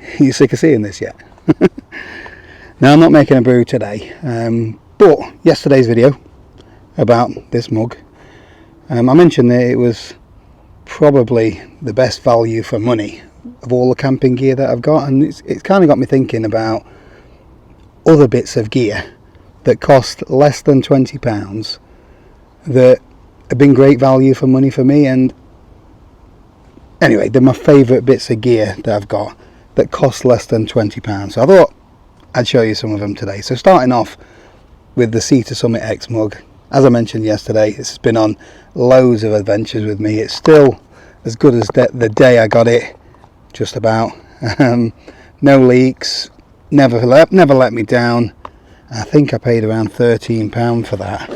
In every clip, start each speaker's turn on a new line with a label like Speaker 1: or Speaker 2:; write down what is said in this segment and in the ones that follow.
Speaker 1: Are you sick of seeing this yet? Now, I'm not making a brew today, but yesterday's video about this mug, I mentioned that it was probably the best value for money of all the camping gear that I've got, and it's kind of got me thinking about other bits of gear that cost less than £20 that have been great value for money for me. And anyway, they're my favourite bits of gear that I've got that cost less than £20. So I thought I'd show you some of them today. So starting off with the Sea to Summit X mug. As I mentioned yesterday, it's been on loads of adventures with me. It's still as good as the day I got it, just about. No leaks, never let me down. I think I paid around £13 for that.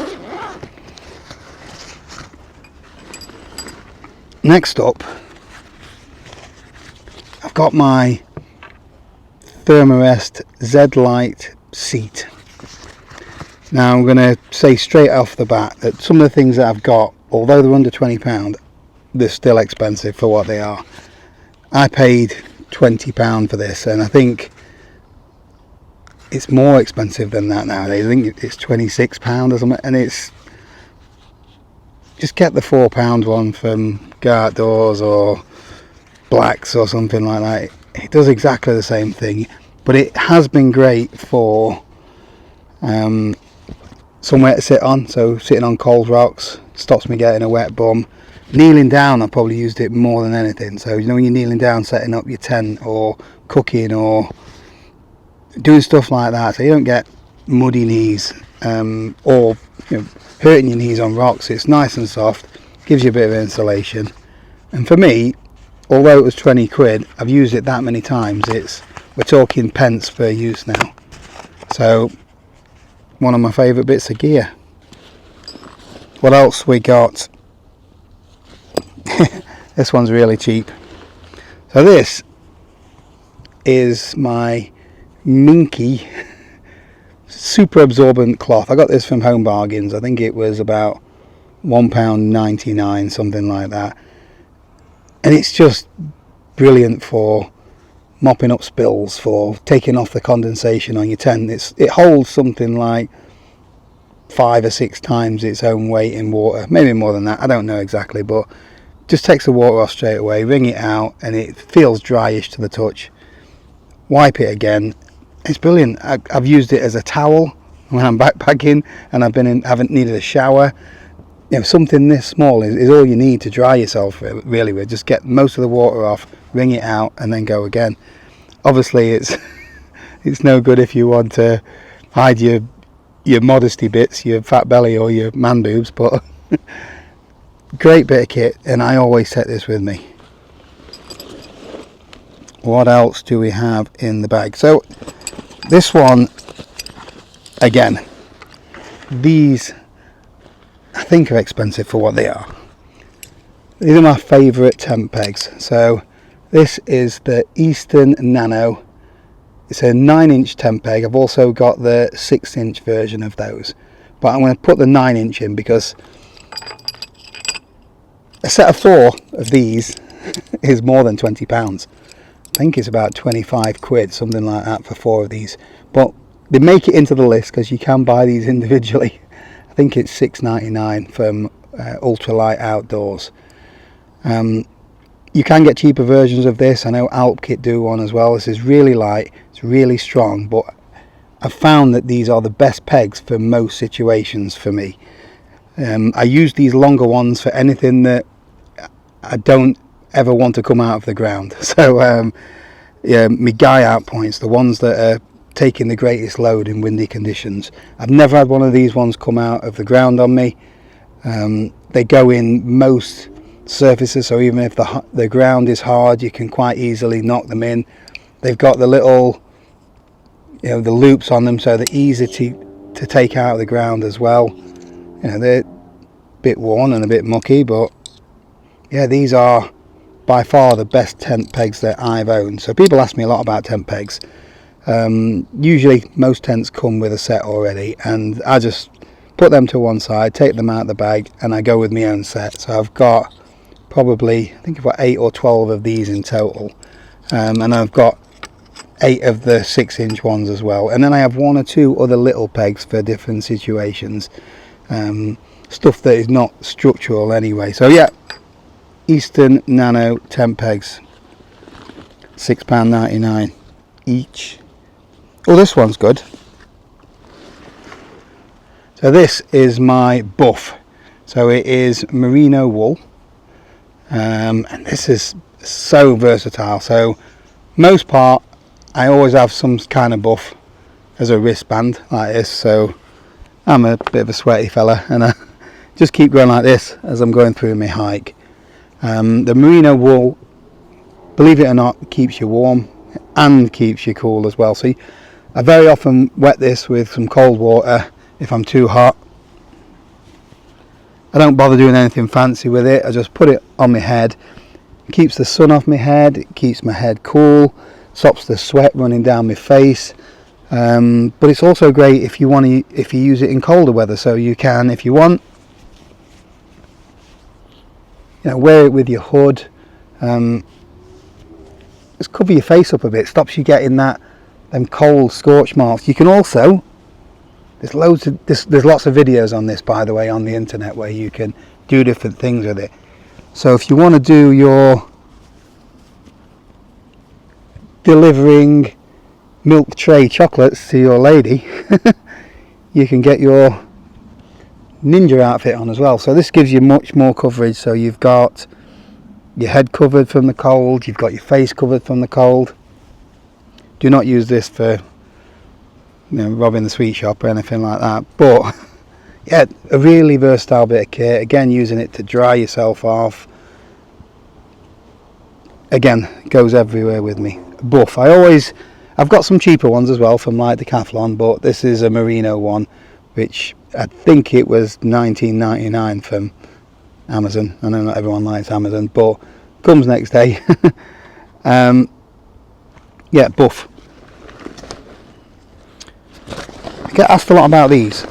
Speaker 1: Next up, I've got my Thermarest Z-Lite seat. Now I'm going to say straight off the bat that some of the things that I've got, although they're under £20, they're still expensive for what they are. I paid £20 for this, and I think it's more expensive than that nowadays. I think it's £26 or something, and it's just get the £4 one from Go Outdoors or Blacks or something like that. It does exactly the same thing, but it has been great for somewhere to sit on. So sitting on cold rocks stops me getting a wet bum. Kneeling down, I've probably used it more than anything. So you know, when you're kneeling down setting up your tent or cooking or doing stuff like that, so you don't get muddy knees or hurting your knees on rocks. It's nice and soft, gives you a bit of insulation. And for me, although it was 20 quid, I've used it that many times. We're talking pence per use now. So one of my favourite bits of gear. What else we got? This one's really cheap. So this is my Minky super absorbent cloth. I got this from Home Bargains. I think it was about £1.99, something like that. And it's just brilliant for mopping up spills, for taking off the condensation on your tent. It holds something like 5 or 6 times its own weight in water, maybe more than that, I don't know exactly, but just takes the water off straight away, wring it out, and it feels dryish to the touch. Wipe it again. It's brilliant. I've used it as a towel when I'm backpacking and haven't needed a shower. Something this small is all you need to dry yourself really with. Just get most of the water off, wring it out, and then go again. Obviously it's no good if you want to hide your modesty bits, your fat belly or your man boobs, but great bit of kit, and I always take this with me. What else do we have in the bag? So this one, again, these I think are expensive for what they are. These are my favourite tent pegs. So this is the Eastern Nano. It's a 9-inch tent peg. I've also got the 6-inch version of those, but I'm going to put the 9-inch in because a set of 4 of these is more than £20. I think it's about 25 quid, something like that, for 4 of these. But they make it into the list because you can buy these individually. I think it's £6.99 from Ultralight Outdoors. You can get cheaper versions of this. I know Alpkit do one as well. This is really light, it's really strong, but I've found that these are the best pegs for most situations for me. I use these longer ones for anything that I don't ever want to come out of the ground. So yeah, my guy out points, the ones that are taking the greatest load in windy conditions. I've never had one of these ones come out of the ground on me. They go in most surfaces, so even if the ground is hard, you can quite easily knock them in. They've got the little, the loops on them, so they're easy to take out of the ground as well. They're a bit worn and a bit mucky, but yeah, these are by far the best tent pegs that I've owned. So people ask me a lot about tent pegs. Usually most tents come with a set already, and I just put them to one side, take them out of the bag, and I go with my own set. So I've got probably, I think I've got 8 or 12 of these in total, and I've got 8 of the 6-inch ones as well, and then I have 1 or 2 other little pegs for different situations, stuff that is not structural anyway. So yeah, Eastern Nano 10 pegs, £6.99 each. Oh, this one's good. So this is my buff. So it is merino wool, and this is so versatile. So most part I always have some kind of buff as a wristband like this, so I'm a bit of a sweaty fella and I just keep going like this as I'm going through my hike. The merino wool, believe it or not, keeps you warm and keeps you cool as well. So I very often wet this with some cold water if I'm too hot. I don't bother doing anything fancy with it, I just put it on my head. It keeps the sun off my head, it keeps my head cool, stops the sweat running down my face. But it's also great if you use it in colder weather, so you can, if you want, wear it with your hood. Just cover your face up a bit, stops you getting them cold scorch marks. You can also, there's lots of videos on this, by the way, on the internet where you can do different things with it. So if you want to do your delivering milk tray chocolates to your lady, you can get your ninja outfit on as well. So this gives you much more coverage. So you've got your head covered from the cold, you've got your face covered from the cold. Do not use this for robbing the sweet shop or anything like that, but yeah, a really versatile bit of kit. Again, using it to dry yourself off, again, goes everywhere with me. Buff, I've got some cheaper ones as well from like Decathlon, but this is a merino one, which I think it was $19.99 from Amazon. I know not everyone likes Amazon, but comes next day. Yeah, buff. I get asked a lot about these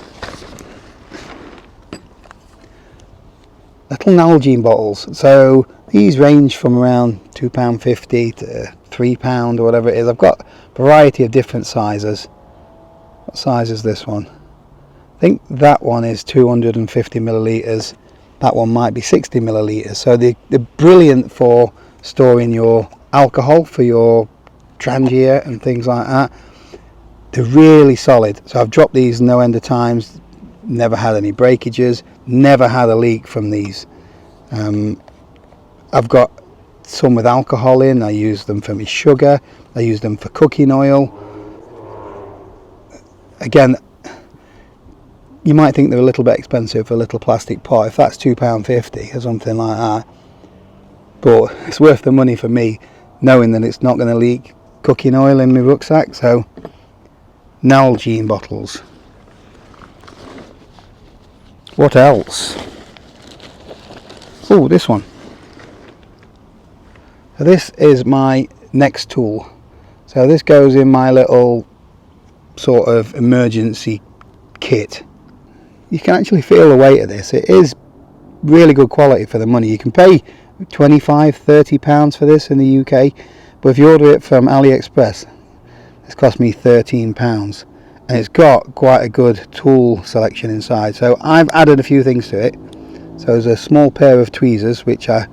Speaker 1: little Nalgene bottles. So these range from around £2.50 to £3 or whatever it is. I've got a variety of different sizes. What size is this one? I think that one is 250 millilitres. That one might be 60 millilitres. So they're brilliant for storing your alcohol for your Transia and things like that. They're really solid. So I've dropped these no end of times, never had any breakages, never had a leak from these. I've got some with alcohol in. I use them for my sugar, I use them for cooking oil. Again, you might think they're a little bit expensive for a little plastic pot, if that's £2.50 or something like that, but it's worth the money for me, knowing that it's not going to leak cooking oil in my rucksack. So Nalgene bottles. What else? Oh, this one. So this is my next tool. So this goes in my little sort of emergency kit. You can actually feel the weight of this. It is really good quality for the money. You can pay £25–30 for this in the UK, but if you order it from AliExpress, it's cost me £13, and it's got quite a good tool selection inside. So I've added a few things to it. So there's a small pair of tweezers which I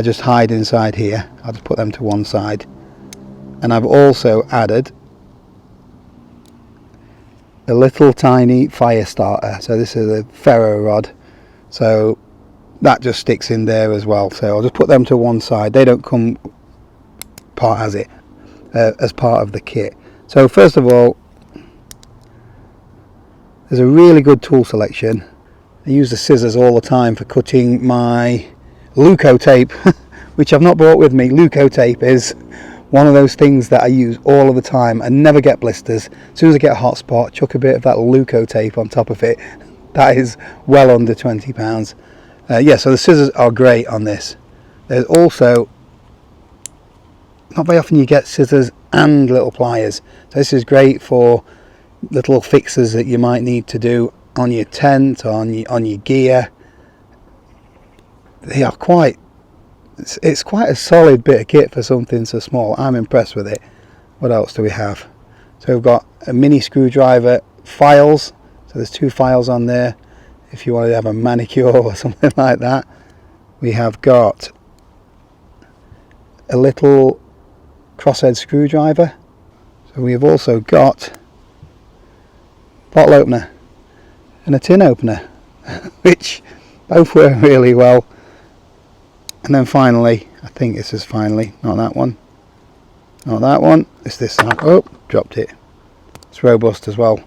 Speaker 1: just hide inside here. I'll just put them to one side, and I've also added a little tiny fire starter. So this is a ferro rod, so that just sticks in there as well. So I'll just put them to one side. They don't come as part of the kit. So first of all, there's a really good tool selection. I use the scissors all the time for cutting my Leuco tape, which I've not brought with me. Leuco tape is one of those things that I use all of the time and never get blisters. As soon as I get a hot spot, chuck a bit of that Leuco tape on top of it. That is well under £20. Yeah, so the scissors are great on this. There's also, not very often you get scissors and little pliers. So this is great for little fixes that you might need to do on your tent, on your gear. They are it's quite a solid bit of kit for something so small. I'm impressed with it. What else do we have? So we've got a mini screwdriver files. So there's 2 files on there if you want to have a manicure or something like that. We have got a little crosshead screwdriver. So we have also got bottle opener and a tin opener, which both work really well. And then finally, I think this is finally, not that one, not that one, it's this side. Oh, dropped it. It's robust as well.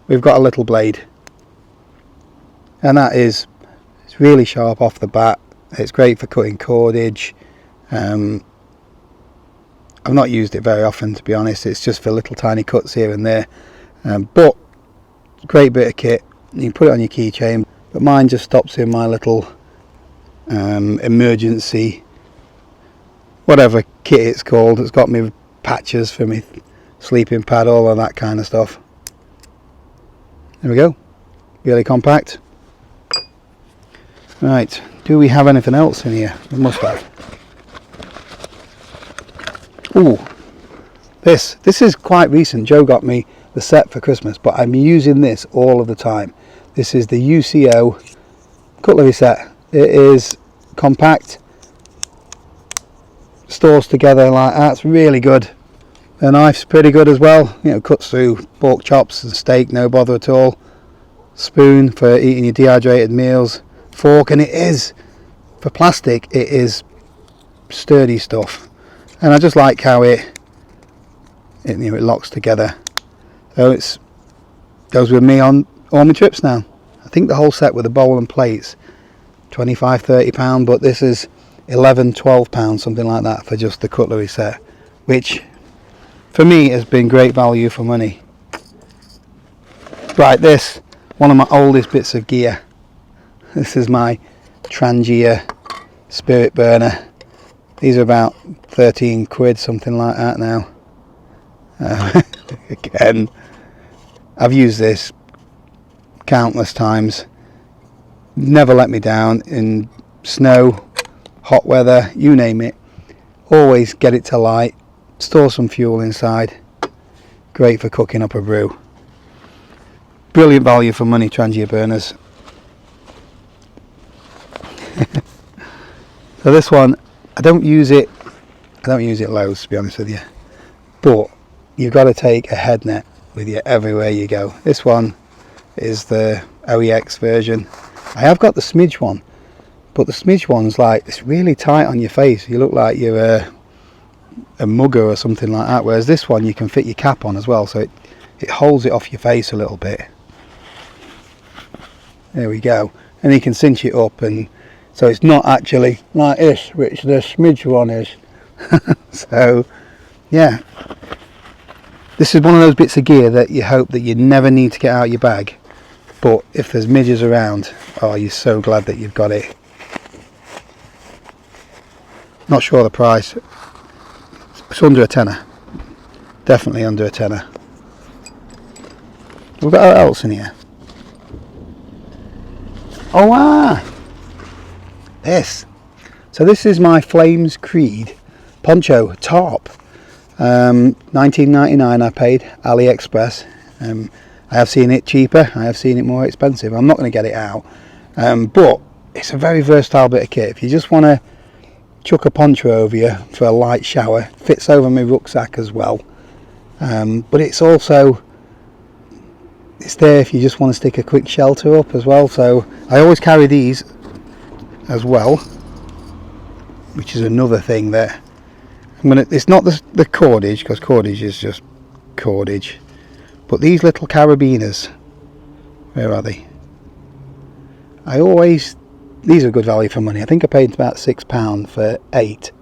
Speaker 1: We've got a little blade, and that is, it's really sharp off the bat. It's great for cutting cordage. I've not used it very often, to be honest. It's just for little tiny cuts here and there, but great bit of kit. You can put it on your keychain, but mine just stops in my little emergency whatever kit it's called. It's got me patches for me sleeping pad, all of that kind of stuff. There we go, really compact. Right, do we have anything else in here? We must have. Ooh, this is quite recent. Joe got me the set for Christmas, but I'm using this all of the time. This is the UCO Cutlery Set. It is compact, stores together like that. It's really good. The knife's pretty good as well. You know, cuts through pork chops and steak, no bother at all. Spoon for eating your dehydrated meals. Fork, and it is, for plastic, it is sturdy stuff. And I just like how it locks together. So it's goes with me on all my trips now. I think the whole set with the bowl and plates, £25–30, but this is £11–12, something like that, for just the cutlery set, which for me has been great value for money. Right, this, one of my oldest bits of gear. This is my Transia Spirit Burner. These are about 13 quid, something like that now. Again, I've used this countless times. Never let me down in snow, hot weather, you name it. Always get it to light. Store some fuel inside. Great for cooking up a brew. Brilliant value for money, Transia burners. So this one, I don't use it loads, to be honest with you, but you've got to take a head net with you everywhere you go. This one is the OEX version. I have got the smidge one, but the smidge one's like, it's really tight on your face. You look like you're a mugger or something like that, whereas this one you can fit your cap on as well, so it holds it off your face a little bit. There we go, and you can cinch it up, and so it's not actually like this, which the smidge one is. So yeah, this is one of those bits of gear that you hope that you never need to get out of your bag, but if there's midges around, oh, you're so glad that you've got it. Not sure the price. It's under a tenner, definitely under a tenner. We've got what else in here? Oh this. So this is my Flames Creed Poncho top. $19.99 I paid, AliExpress. I have seen it cheaper, I have seen it more expensive. I'm not going to get it out, but it's a very versatile bit of kit. If you just want to chuck a poncho over you for a light shower, fits over my rucksack as well, but it's also, it's there if you just want to stick a quick shelter up as well. So I always carry these as well, which is another thing there. It's not the cordage, because cordage is just cordage, but these little carabiners, where are they? These are good value for money. I think I paid about £6 for 8.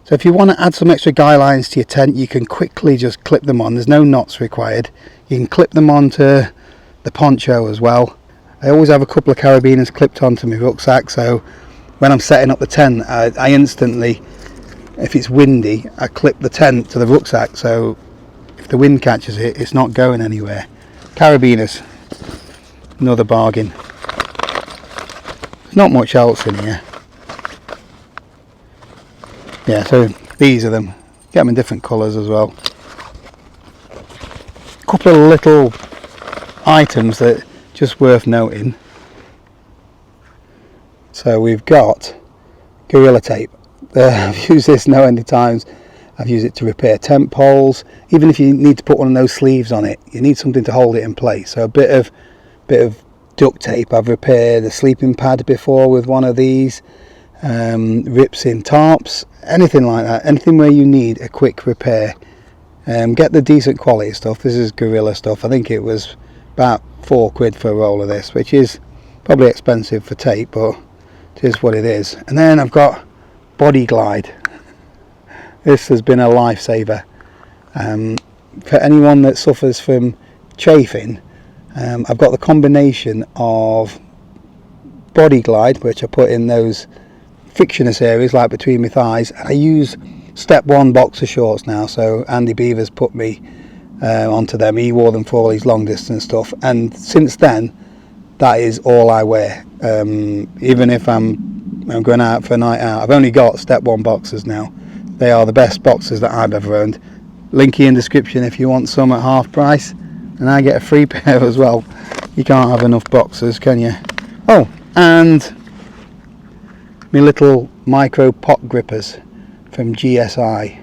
Speaker 1: So if you want to add some extra guy lines to your tent, you can quickly just clip them on. There's no knots required. You can clip them onto the poncho as well. I always have a couple of carabiners clipped onto my rucksack, so when I'm setting up the tent, I instantly, if it's windy, I clip the tent to the rucksack, so if the wind catches it, it's not going anywhere. Carabiners, another bargain. Not much else in here. Yeah, so these are them. Get them in different colours as well. couple of little items that just worth noting. So we've got Gorilla Tape. I've used this no end of times. I've used it to repair tent poles. Even if you need to put one of those sleeves on it, you need something to hold it in place. So a bit of duct tape. I've repaired a sleeping pad before with one of these. Rips in tarps, anything like that. Anything where you need a quick repair. Get the decent quality stuff. This is Gorilla stuff. I think it was about £4 for a roll of this, which is probably expensive for tape, but it is what it is. And then I've got Body Glide. This has been a lifesaver. For anyone that suffers from chafing, I've got the combination of Body Glide, which I put in those frictionless areas like between my thighs. I use Step 1 boxer shorts now, so Andy Beaver's put me onto them. He wore them for all his long distance stuff, and since then that is all I wear. Even if I'm going out for a night out, I've only got Step 1 boxers now. They are the best boxers that I've ever owned. Linky in description if you want some at half price, and I get a free pair as well. You can't have enough boxers, can you? Oh, and my little micro pot grippers from GSI.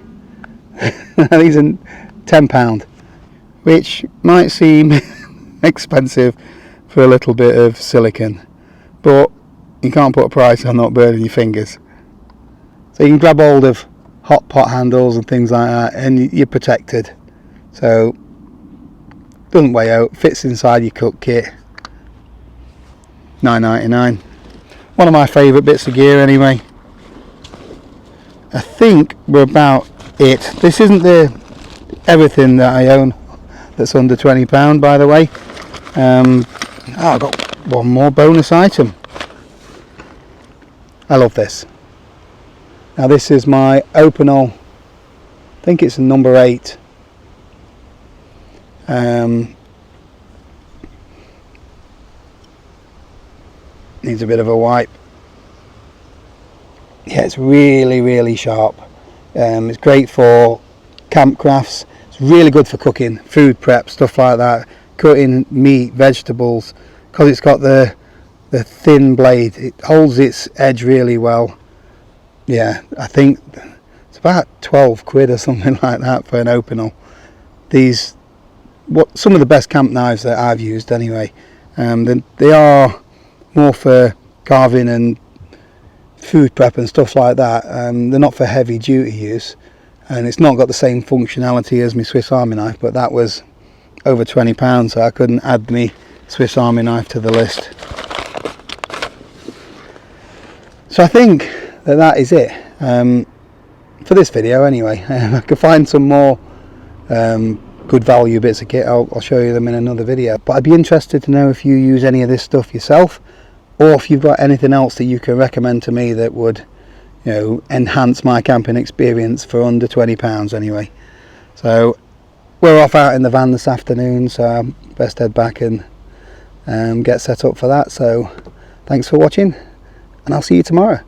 Speaker 1: These are £10, which might seem expensive for a little bit of silicone, but you can't put a price on not burning your fingers. So you can grab hold of hot pot handles and things like that, and you're protected. So doesn't weigh out, fits inside your cook kit. £9.99. One of my favourite bits of gear anyway. I think we're about it. This isn't the everything that I own that's under £20, by the way. I've got one more bonus item. I love this. Now this is my Opinel, I think it's number 8. Needs a bit of a wipe. Yeah, it's really sharp. It's great for camp crafts. It's really good for cooking, food prep, stuff like that. Cutting meat, vegetables, because it's got the thin blade. It holds its edge really well. Yeah, I think it's about £12 or something like that for an Opinel. These, some of the best camp knives that I've used anyway. They are more for carving and food prep and stuff like that. They're not for heavy duty use, and it's not got the same functionality as my Swiss Army knife, but that was over £20, so I couldn't add me Swiss Army knife to the list. So I think that is it for this video anyway. I could find some more good value bits of kit. I'll show you them in another video, but I'd be interested to know if you use any of this stuff yourself, or if you've got anything else that you can recommend to me that would, enhance my camping experience for under £20 anyway. So we're off out in the van this afternoon, so I best head back and get set up for that. So thanks for watching, and I'll see you tomorrow.